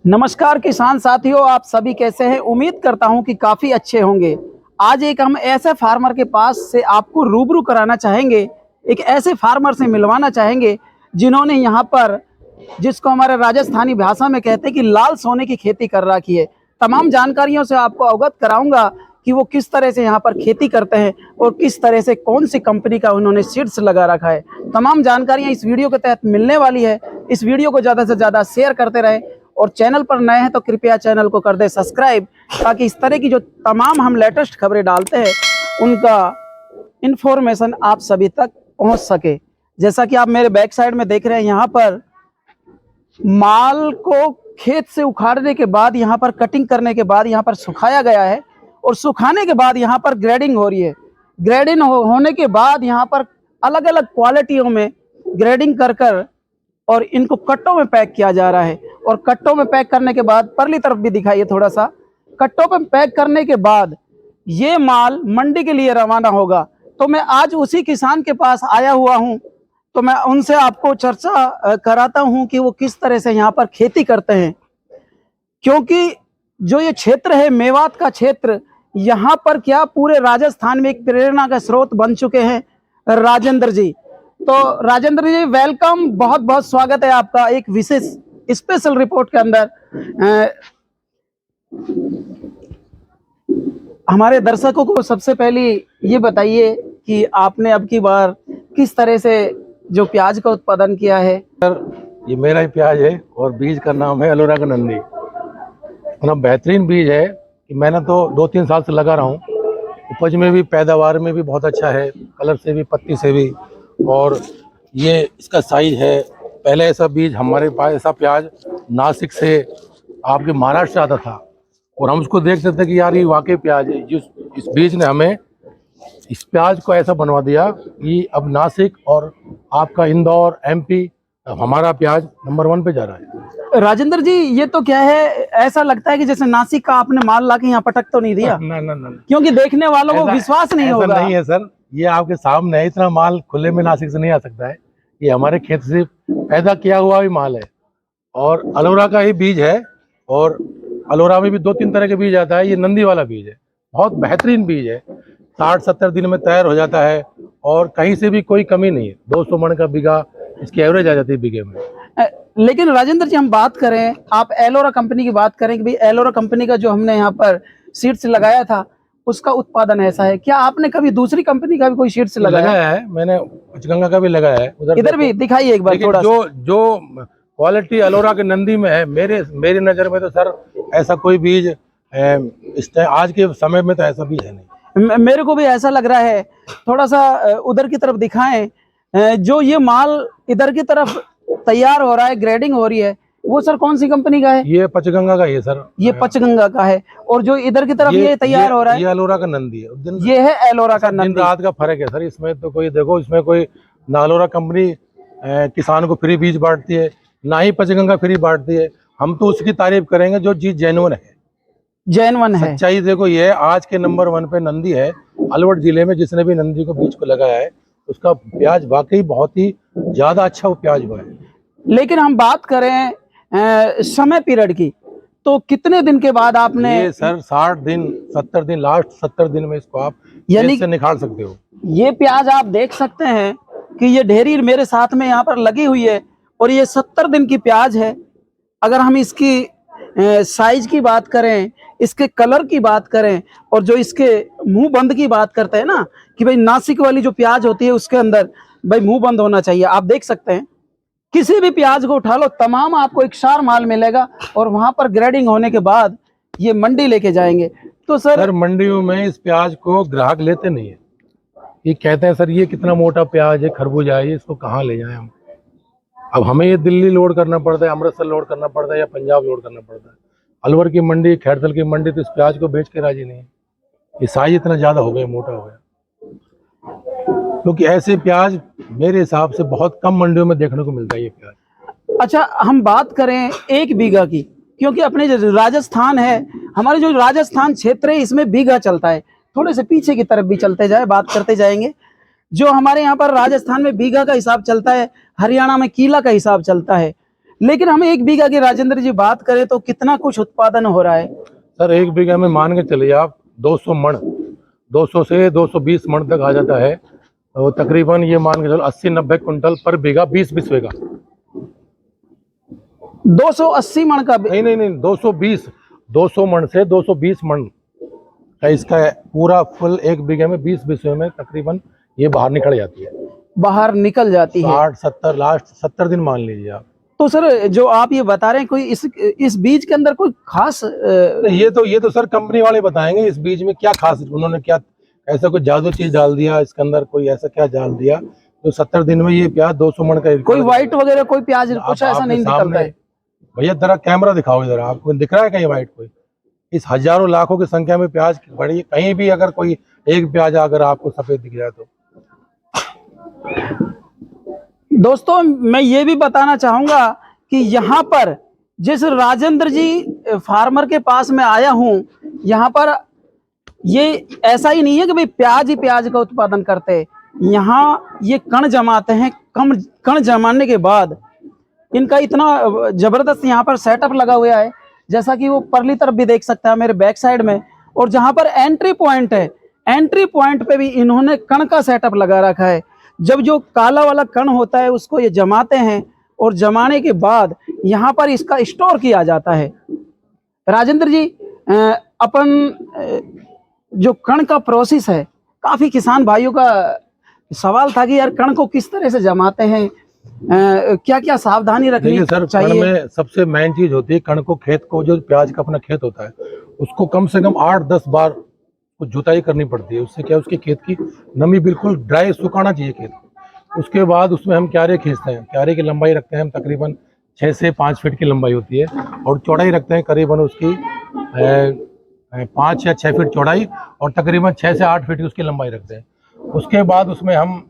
नमस्कार किसान साथियों, आप सभी कैसे हैं। उम्मीद करता हूं कि काफ़ी अच्छे होंगे। आज एक हम ऐसे फार्मर के पास से आपको रूबरू कराना चाहेंगे, एक ऐसे फार्मर से मिलवाना चाहेंगे जिन्होंने यहां पर, जिसको हमारे राजस्थानी भाषा में कहते हैं कि लाल सोने की खेती कर रखी है। तमाम जानकारियों से आपको अवगत कराऊंगा कि वो किस तरह से यहाँ पर खेती करते हैं और किस तरह से कौन सी कंपनी का उन्होंने सीड्स लगा रखा है। तमाम जानकारियाँ इस वीडियो के तहत मिलने वाली है। इस वीडियो को ज़्यादा से ज़्यादा शेयर करते रहें और चैनल पर नए हैं तो कृपया चैनल को कर दे सब्सक्राइब, ताकि इस तरह की जो तमाम हम लेटेस्ट खबरें डालते हैं उनका इंफॉर्मेशन आप सभी तक पहुंच सके। जैसा कि आप मेरे बैक साइड में देख रहे हैं, यहाँ पर माल को खेत से उखाड़ने के बाद, यहाँ पर कटिंग करने के बाद यहाँ पर सुखाया गया है और सुखाने के बाद यहाँ पर ग्रेडिंग हो रही है। ग्रेडिंग होने के बाद यहाँ पर अलग अलग क्वालिटियों में ग्रेडिंग कर कर और इनको कट्टों में पैक किया जा रहा है। और कट्टों में पैक करने के बाद, परली तरफ भी दिखाइए थोड़ा सा, कट्टों में पैक करने के बाद ये माल मंडी के लिए रवाना होगा। तो मैं आज उसी किसान के पास आया हुआ हूं, तो मैं उनसे आपको चर्चा कराता हूं कि वो किस तरह से यहाँ पर खेती करते हैं। क्योंकि जो ये क्षेत्र है मेवात का क्षेत्र, यहाँ पर क्या पूरे राजस्थान में एक प्रेरणा का स्रोत बन चुके हैं राजेंद्र जी। तो राजेंद्र जी, वेलकम, बहुत बहुत स्वागत है आपका एक विशेष स्पेशल रिपोर्ट के अंदर। हमारे दर्शकों को सबसे पहले ये बताइए कि आपने अब की बार किस तरह से जो प्याज का उत्पादन किया है। सर, ये मेरा ही प्याज है और बीज का नाम है अलोरा का नंदी। इतना बेहतरीन बीज है कि मैंने तो 2-3 साल से लगा रहा हूँ। उपज में भी, पैदावार में भी बहुत अच्छा है, कलर से भी, पत्ती से भी। और ये इसका साइज है। पहले ऐसा बीज हमारे पास, ऐसा प्याज नासिक से आपके महाराष्ट्र आता था और हम उसको देखते थे कि यार ये वाकई प्याज है। इस बीज ने हमें इस प्याज को ऐसा बनवा दिया कि अब नासिक और आपका इंदौर, एमपी, हमारा प्याज नंबर 1 पे जा रहा है। राजेंद्र जी, ये तो क्या है, ऐसा लगता है कि जैसे नासिक का आपने माल लाके यहाँ पटक तो नहीं दिया। ना। क्योंकि देखने वालों को विश्वास नहीं होगा। नहीं है सर, ये आपके सामने है। इतना माल खुले में नासिक से नहीं आ सकता है। ये हमारे खेत से पैदा किया हुआ भी माल है और अलोरा का ही बीज है। और अलोरा में भी 2-3 तरह के बीज आता है। ये नंदी वाला बीज है, बहुत बेहतरीन बीज है। 60-70 दिन में तैयार हो जाता है और कहीं से भी कोई कमी नहीं है। 200 मन का बीघा इसकी एवरेज आ जाती है बीघे में। लेकिन राजेंद्र जी, हम बात करें, आप एलोरा कंपनी की बात करें कि भाई एलोरा कंपनी का जो हमने यहाँ पर सीड्स लगाया था उसका उत्पादन ऐसा है। क्या आपने कभी दूसरी कंपनी का भी कोई सीड्स लगाया है? मैंने पंचगंगा का भी लगाया है। इधर भी दिखाइए एक बार थोड़ा। जो क्वालिटी अलोरा के नंदी में है, मेरी नजर में तो सर ऐसा कोई बीज आज के समय में तो ऐसा बीज है नहीं। मेरे को भी ऐसा लग रहा है। थोड़ा सा उधर की तरफ दिखाएं। जो ये माल इधर की तरफ तैयार हो रहा है, ग्रेडिंग हो रही है, वो सर कौन सी कंपनी का है? ये पंचगंगा का ही है सर। ये पंचगंगा का है। और जो इधर की तरफ ये तैयार हो रहा है, ये अलोरा का नंदी है। ये है एलोरा का नंदी। दिन रात का फर्क है सर इसमें। तो कोई देखो, इसमें कोई ना अलोरा कंपनी किसान को फ्री बीज बांटती है, ना ही पंचगंगा फ्री बांटती है। हम तो उसकी तारीफ करेंगे जो चीज जेन्युइन है। जेन्युइन है, सच्चाई देखो, ये आज के नंबर 1 पे नंदी है। अलवर जिले में जिसने भी नंदी को बीज को लगाया है उसका प्याज वाकई बहुत ही ज्यादा अच्छा वो प्याज हुआ है। लेकिन हम बात करें समय पीरियड की, तो कितने दिन के बाद आपने? ये सर 60 दिन, 70 दिन, लास्ट 70 दिन में इसको आप यानी से निकाल सकते हो। ये प्याज आप देख सकते हैं कि ये ढेरी मेरे साथ में यहाँ पर लगी हुई है और ये 70 दिन की प्याज है। अगर हम इसकी साइज की बात करें, इसके कलर की बात करें और जो इसके मुंह बंद की बात करते हैं ना, कि भाई नासिक वाली जो प्याज होती है उसके अंदर भाई मुंह बंद होना चाहिए। आप देख सकते हैं, किसी भी प्याज को उठा लो, तमाम आपको एक सार माल मिलेगा और वहां पर ग्रेडिंग होने के बाद ये मंडी लेके जाएंगे। तो सर मंडियों में इस प्याज को ग्राहक लेते नहीं है। ये कहते हैं सर ये कितना मोटा प्याज है, खरबूजा है, इसको कहाँ ले जाएं हम। अब हमें ये दिल्ली लोड करना पड़ता है, अमृतसर लोड करना पड़ता है या पंजाब लोड करना पड़ता है। अलवर की मंडी, खैरथल की मंडी तो इस प्याज को बेच के राजी नहीं है। ये साइज इतना ज्यादा हो गया, मोटा हो गया। क्योंकि ऐसे प्याज मेरे हिसाब से बहुत कम मंडियों में देखने को मिलता है ये प्याज। अच्छा, हम बात करें 1 बीघा की, क्योंकि अपने जो राजस्थान है, हमारे जो राजस्थान क्षेत्र है, इसमें बीघा चलता है। थोड़े से पीछे की तरफ भी चलते जाए, बात करते जाएंगे। जो हमारे यहाँ पर राजस्थान में बीघा का हिसाब चलता है, हरियाणा में किला का हिसाब चलता है। लेकिन हम 1 बीघा की राजेंद्र जी बात करें तो कितना कुछ उत्पादन हो रहा है? सर 1 बीघा में मान के चलिए आप 200 मण, 200 से 220 मण तक आ जाता है। तो तकरीबन ये मान के चलो 80-90 कुंटल पर बीघा, 20 बीघा। 280 मण का नहीं नहीं नहीं, 220, 200 मण से 220 मण का इसका पूरा फुल 1 बीघे में 20 बीघे में तकरीबन ये बाहर निकल जाती है। बाहर निकल जाती है। 60-70 लास्ट 70 दिन मान लीजिए आप। तो सर जो आप ये बता रहे हैं, कोई इस बीज के अंदर कोई खास ये तो सर कंपनी वाले बताएंगे इस बीज में क्या खास, उन्होंने क्या ऐसा कोई जादू चीज डाल दिया इसके अंदर, कोई ऐसा क्या डाल दिया तो 70 दिन में ये प्याज 200 मण का कोई व्हाइट वगैरह कोई प्याज कुछ ऐसा नहीं निकलता है? भैया जरा कैमरा दिखाओ इधर, आपको दिख रहा है कहीं व्हाइट? कोई इस हजारों लाखों की संख्या में प्याज बड़ी, कहीं भी अगर कोई एक प्याज अगर आपको सफेद दिख जाए तो। दोस्तों मैं ये भी बताना चाहूंगा कि यहाँ पर जिस राजेंद्र जी फार्मर के पास मैं आया हूँ, यहाँ पर ये ऐसा ही नहीं है कि भाई प्याज ही प्याज का उत्पादन करते, यहाँ ये कण जमाते हैं। कण जमाने के बाद इनका इतना जबरदस्त यहाँ पर सेटअप लगा हुआ है, जैसा कि वो परली तरफ भी देख सकता है मेरे बैक साइड में। और जहाँ पर एंट्री पॉइंट है, एंट्री पॉइंट पे भी इन्होंने कण का सेटअप लगा रखा है। जब जो काला वाला कण होता है उसको ये जमाते हैं और जमाने के बाद यहाँ पर इसका स्टोर किया जाता है। राजेंद्र जी अपन जो कण का प्रोसेस है, काफी किसान भाइयों का सवाल था कि यार कण को किस तरह से जमाते हैं, क्या क्या सावधानी रखनी सर, चाहिए? कण में सबसे मेन चीज होती है कण को, खेत को, जो प्याज का अपना खेत होता है उसको कम से कम 8-10 बार कुछ जुताई करनी पड़ती है। उससे क्या उसके खेत की नमी बिल्कुल ड्राई, सुखाना चाहिए खेत को। उसके बाद उसमें हम क्यारे खींचते हैं। क्यारे की लंबाई रखते हैं हम तकरीबन 6 से 5 फीट की लंबाई होती है, और चौड़ाई रखते हैं करीबन उसकी 5 या 6 फीट चौड़ाई, और तकरीबन 6 से 8 फीट की उसकी लंबाई रखते हैं। उसके बाद उसमें हम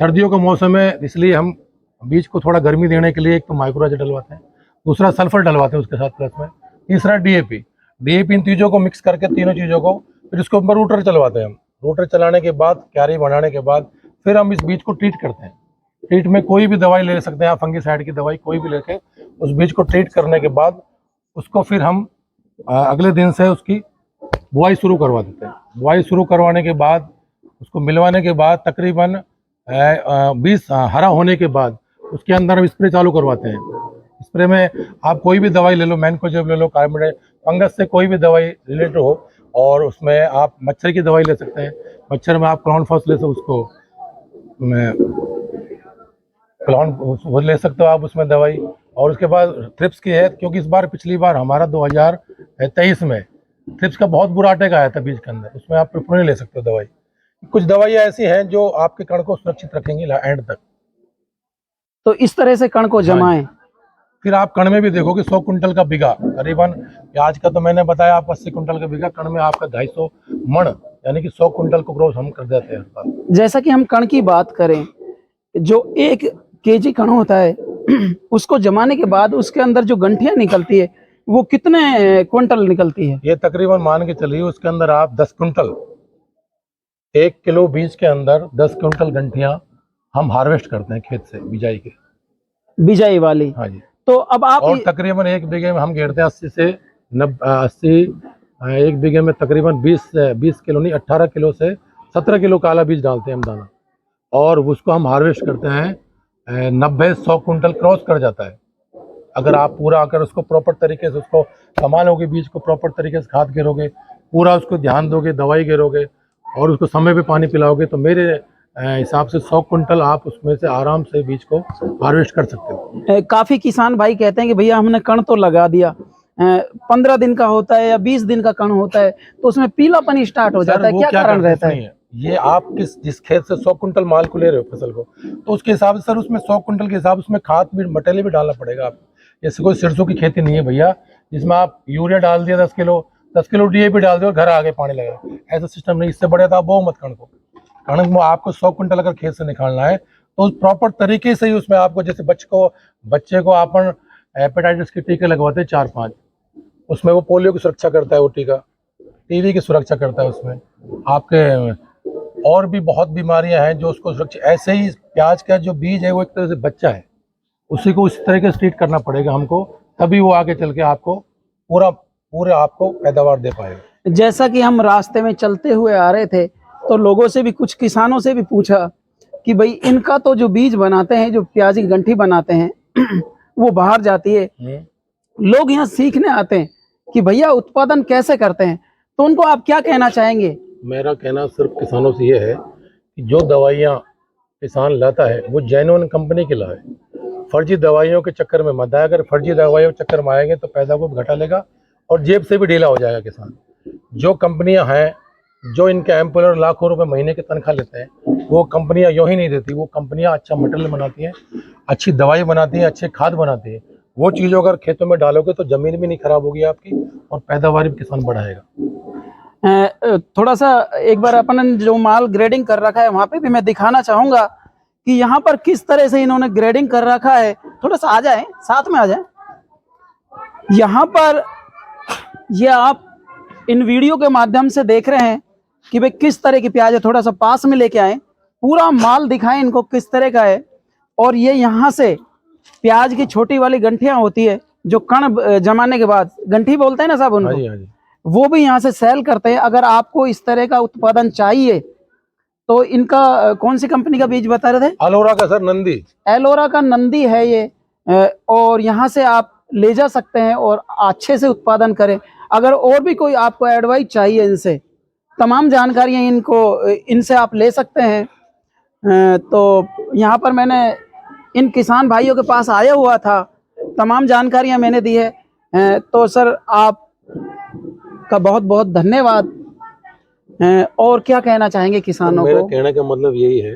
सर्दियों का मौसम है इसलिए हम बीज को थोड़ा गर्मी देने के लिए एक तो माइक्रोराइज़र डलवाते हैं, दूसरा सल्फर डलवाते हैं उसके साथ प्लस में, तीसरा डीएपी। इन चीज़ों को मिक्स करके, तीनों चीज़ों को, फिर उसके ऊपर रूटर चलवाते हैं हम। रूटर चलाने के बाद, क्यारी बनाने के बाद फिर हम इस बीज को ट्रीट करते हैं। ट्रीट में कोई भी दवाई ले सकते हैं आप, फंगीसाइड की दवाई कोई भी लेके उस बीज को ट्रीट करने के बाद उसको फिर हम अगले दिन से उसकी बुआई शुरू करवा देते हैं। बुआई शुरू करवाने के बाद उसको मिलवाने के बाद तकरीबन 20 हरा होने के बाद उसके अंदर हम स्प्रे चालू करवाते हैं। स्प्रे में आप कोई भी दवाई ले लो, मैनकोजेब ले लो, कार्बोनेट, फंगस से कोई भी दवाई रिलेटेड हो, और उसमें आप मच्छर की दवाई ले सकते हैं। मच्छर में आप क्लाउन फॉस ले सकते, उसको क्लाउन ले सकते हो आप उसमें दवाई। और उसके बाद ट्रिप्स की है, क्योंकि इस बार पिछली बार हमारा 2023 में ट्रिप्स का बहुत बुरा अटैक आया था बीज के अंदर, उसमें आप प्रिफर ले सकते हो दवाई। कुछ दवाइयाँ ऐसी हैं जो आपके कण को सुरक्षित रखेंगी एंड तक। तो इस तरह से कण को जमाएं। फिर आप कण में भी देखोगे 100 कुंटल का बीघा करीबन, प्याज का तो मैंने बताया आपको 80 कुंटल का बीघा, कण में आपका 250 मण यानी कि 100 कुंटल को क्रॉस हम कर देते हैं। जैसा कि हम कण की बात करें, जो 1 केजी कण होता है उसको जमाने के बाद उसके अंदर जो गंठियां निकलती है वो कितने क्विंटल निकलती है? ये तकरीबन मान के चलिए उसके अंदर आप 10 कुंटल, 1 किलो बीज के अंदर 10 कुंटल गंठियां हम हार्वेस्ट करते हैं खेत से, बिजाई के, बिजाई वाली। हाँ जी। तो अब आप और तकरीबन 1 बीघे में हम घेरते हैं 80 से 80, 1 बीघे में तकरीबन 20 किलो नहीं, 18 किलो से 17 किलो काला बीज डालते हैं हम दाना, और उसको हम हार्वेस्ट करते हैं 90-100 कुंटल क्रॉस कर जाता है। अगर आप पूरा अगर उसको प्रॉपर तरीके से उसको संभालोगे, बीज को प्रॉपर तरीके से खाद गिरोगे, पूरा उसको ध्यान दोगे, दवाई गिरोगे और उसको समय पे पानी पिलाओगे, तो मेरे हिसाब से 100 कुंटल आप उसमें से आराम से बीज को हार्वेस्ट कर सकते हो। काफी किसान भाई कहते हैं कि भैया हमने कण तो लगा दिया, 15 दिन का होता है या 20 दिन का कण होता है तो उसमें पीलापन स्टार्ट हो जाता है, क्या कारण रहता है? ये आप जिस खेत से 100 कुंटल माल को ले रहे हो फसल को, तो उसके हिसाब से सर उसमें 100 कुंटल के हिसाब उसमें खाद भी, मटेरियल भी डालना पड़ेगा आपको। जैसे कोई सरसों की खेती नहीं है भैया जिसमें आप यूरिया डाल दिया 10 किलो डीएपी डाल दिया और घर आगे पानी लगा, ऐसा सिस्टम नहीं। इससे बड़े तो आप बो मत कण को, कणक में आपको 100 कुंटल अगर खेत से निकालना है तो प्रॉपर तरीके से ही उसमें आपको, जैसे बच्चे को अपन हेपेटाइटिस के टीके लगवाते हैं 4-5, उसमें वो पोलियो की सुरक्षा करता है वो टीका, टीबी की सुरक्षा करता है उसमें, आपके और भी बहुत बीमारियां हैं जो उसको सुरक्षा। ऐसे ही प्याज का जो बीज है वो एक तरह से बच्चा है, उसी को उस तरीके से ट्रीट करना पड़ेगा हमको, तभी वो आगे चल के आपको पूरे आपको पैदावार दे पाएगा। जैसा कि हम रास्ते में चलते हुए आ रहे थे तो लोगों से भी, कुछ किसानों से भी पूछा कि भाई इनका तो जो बीज बनाते हैं, जो प्याज की गंठी बनाते हैं वो बाहर जाती है, लोग यहाँ सीखने आते हैं कि भैया उत्पादन कैसे करते हैं, तो उनको आप क्या कहना चाहेंगे? मेरा कहना सिर्फ किसानों से ये है कि जो दवाइयाँ किसान लाता है वो जेन्युइन कंपनी की लाए, फर्जी दवाइयों के चक्कर में मत आए। अगर फर्जी दवाइयों के चक्कर में आएंगे तो पैदा को घटा लेगा और जेब से भी ढीला हो जाएगा किसान। जो कंपनियां हैं, जो इनके एम्प्लॉयर लाखों रुपए महीने की तनख्वाह लेते हैं, वो कंपनियां यूं ही नहीं देती। वो कंपनियां अच्छा मटेरियल बनाती हैं, अच्छी दवाई बनाती हैं, अच्छे खाद बनाती हैं। वो चीज़ों अगर खेतों में डालोगे तो ज़मीन भी नहीं खराब होगी आपकी और पैदावार भी किसान बढ़ाएगा। थोड़ा सा एक बार अपन जो माल ग्रेडिंग कर रखा है वहाँ पे भी मैं दिखाना चाहूँगा कि यहाँ पर किस तरह से इन्होंने ग्रेडिंग कर रखा है। थोड़ा सा आ जाए, साथ में आ जाए। यहाँ पर ये आप इन वीडियो के माध्यम से देख रहे हैं कि भाई किस तरह की प्याज है। थोड़ा सा पास में लेके आए, पूरा माल दिखाएं इनको किस तरह का है। और ये यहाँ से प्याज की छोटी वाली गंठियाँ होती है जो कण जमाने के बाद गंठी बोलते हैं ना साहब उनको, हाँ जी। वो भी यहाँ से सेल करते हैं। अगर आपको इस तरह का उत्पादन चाहिए तो इनका कौन सी कंपनी का बीज बता रहे थे? अलोरा का सर, नंदी, एलोरा का नंदी है ये। और यहाँ से आप ले जा सकते हैं और अच्छे से उत्पादन करें। अगर और भी कोई आपको एडवाइस चाहिए, इनसे तमाम जानकारियाँ इनसे आप ले सकते हैं। तो यहाँ पर मैंने इन किसान भाइयों के पास आया हुआ था, तमाम जानकारियाँ मैंने दी है। तो सर आप का बहुत बहुत धन्यवाद। और क्या कहना चाहेंगे किसानों को? मेरा कहने का मतलब यही है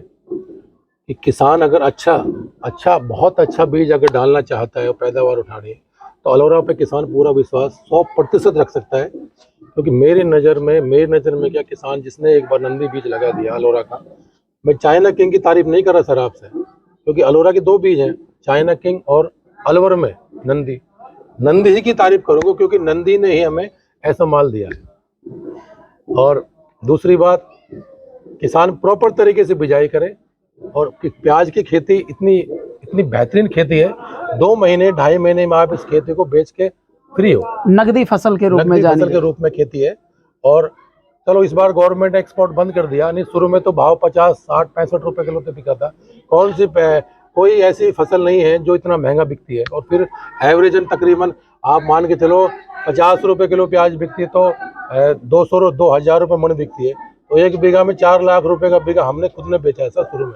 कि किसान अगर अच्छा बहुत अच्छा बीज अगर डालना चाहता है और पैदावार उठानी है तो अलोरा पे किसान पूरा विश्वास 100% रख सकता है। क्योंकि मेरी नज़र में क्या, किसान जिसने एक बार नंदी बीज लगा दिया अलोरा का, मैं चाइना किंग की तारीफ नहीं कर रहा सर आपसे, क्योंकि अलोरा के 2 बीज हैं, चाइना किंग और अलवर में नंदी ही की तारीफ करूँगा, क्योंकि नंदी ने ही हमें ऐसा माल दिया है। और दूसरी बात, किसान प्रॉपर तरीके से बिजाई करे। और प्याज की खेती इतनी बेहतरीन खेती है, 2 महीने 2.5 महीने में आप इस खेती को बेच के फ्री हो। नगदी फसल के रूप में खेती है। और चलो इस बार गवर्नमेंट ने एक्सपोर्ट बंद कर दिया, नहीं शुरू में तो भाव 50, 60, 65 रुपए किलो पे बिका था। कोई ऐसी फसल नहीं है जो इतना महंगा बिकती है। और फिर एवरेजन तकरीबन आप मान के चलो 50 रुपए किलो प्याज बिकती है तो 2,000 रुपये मन बिकती है। तो 1 बीघा में 4 लाख रुपए का बीघा हमने खुद ने बेचा है सर शुरू में।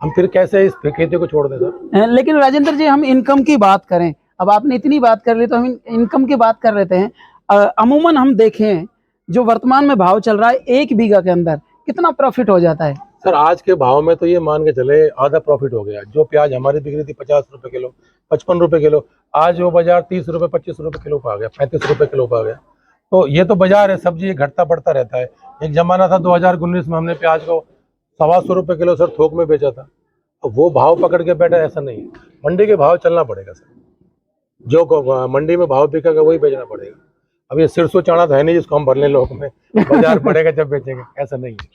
हम फिर कैसे इस खेती को छोड़ दें सर? लेकिन राजेंद्र जी, हम इनकम की बात करें, अब आपने इतनी बात कर ली तो हम इनकम की बात कर लेते हैं। अमूमन हम देखें जो वर्तमान में भाव चल रहा है, 1 बीघा के अंदर कितना प्रॉफिट हो जाता है? सर आज के भाव में तो ये मान के चले आधा प्रॉफिट हो गया। जो प्याज हमारी बिक रही थी 50 रुपए किलो, 55 रुपए किलो, आज वो बाजार 30 रुपए 25 रुपए किलो पर आ गया, 35 रुपए किलो पर आ गया। तो ये तो बाजार है, सब्जी घटता बढ़ता रहता है। एक जमाना था 2019 में हमने प्याज को 125 रुपए किलो सर थोक में बेचा था। तो वो भाव पकड़ के बैठा, ऐसा नहीं है। मंडी के भाव चलना पड़ेगा सर, जो मंडी में भाव बिकेगा वही बेचना पड़ेगा। अब ये सिरसों चाणा है नहीं जिसको हम भर लें लोग में, बाजार बढ़ेगा जब बेचेंगे, ऐसा नहीं है।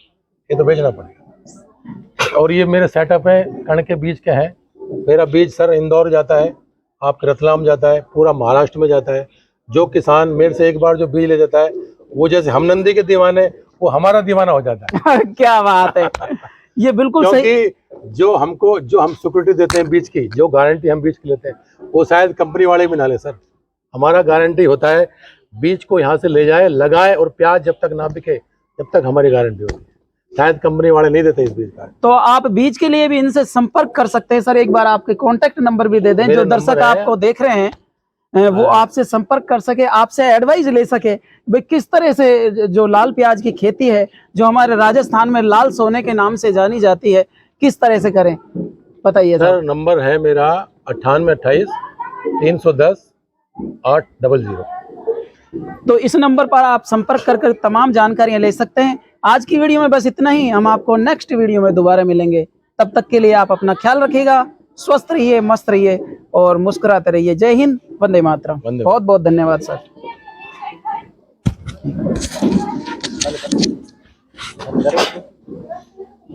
ये तो बेचना पड़ेगा। और ये मेरे सेटअप है कण के बीज के हैं। मेरा बीज सर इंदौर जाता है, आपके रतलाम जाता है, पूरा महाराष्ट्र में जाता है। जो किसान मेरे से एक बार जो बीज ले जाता है, वो जैसे हम नंदी के दीवाने, वो हमारा दीवाना हो जाता है। क्या बात है, ये बिल्कुल सही। क्योंकि जो हम सिक्योरिटी देते हैं बीज की, जो गारंटी हम बीज की लेते हैं, वो शायद कंपनी वाले भी ना ले सर। हमारा गारंटी होता है बीज को यहाँ से ले जाए, लगाए, और प्याज जब तक ना बिके जब तक हमारी गारंटी होती है। शायद कंपनी वाले नहीं देते इस बीज का। तो आप बीज के लिए भी इनसे संपर्क कर सकते हैं सर। एक बार आपके कॉन्टेक्ट नंबर भी दे दें, जो दर्शक आपको देख रहे हैं वो आपसे संपर्क कर सके, आपसे एडवाइस ले सके भाई किस तरह से जो लाल प्याज की खेती है, जो हमारे राजस्थान में लाल सोने के नाम से जानी जाती है, किस तरह से करें, बताइए सर। नंबर है मेरा 9828 310 800। तो इस नंबर पर आप संपर्क कर तमाम जानकारियां ले सकते हैं। आज की वीडियो में बस इतना ही। हम आपको नेक्स्ट वीडियो में दोबारा मिलेंगे। तब तक के लिए आप अपना ख्याल रखिएगा, स्वस्थ रहिए, मस्त रहिए और मुस्कुराते रहिए। जय हिंद, वंदे मातरम। बहुत बहुत धन्यवाद सर।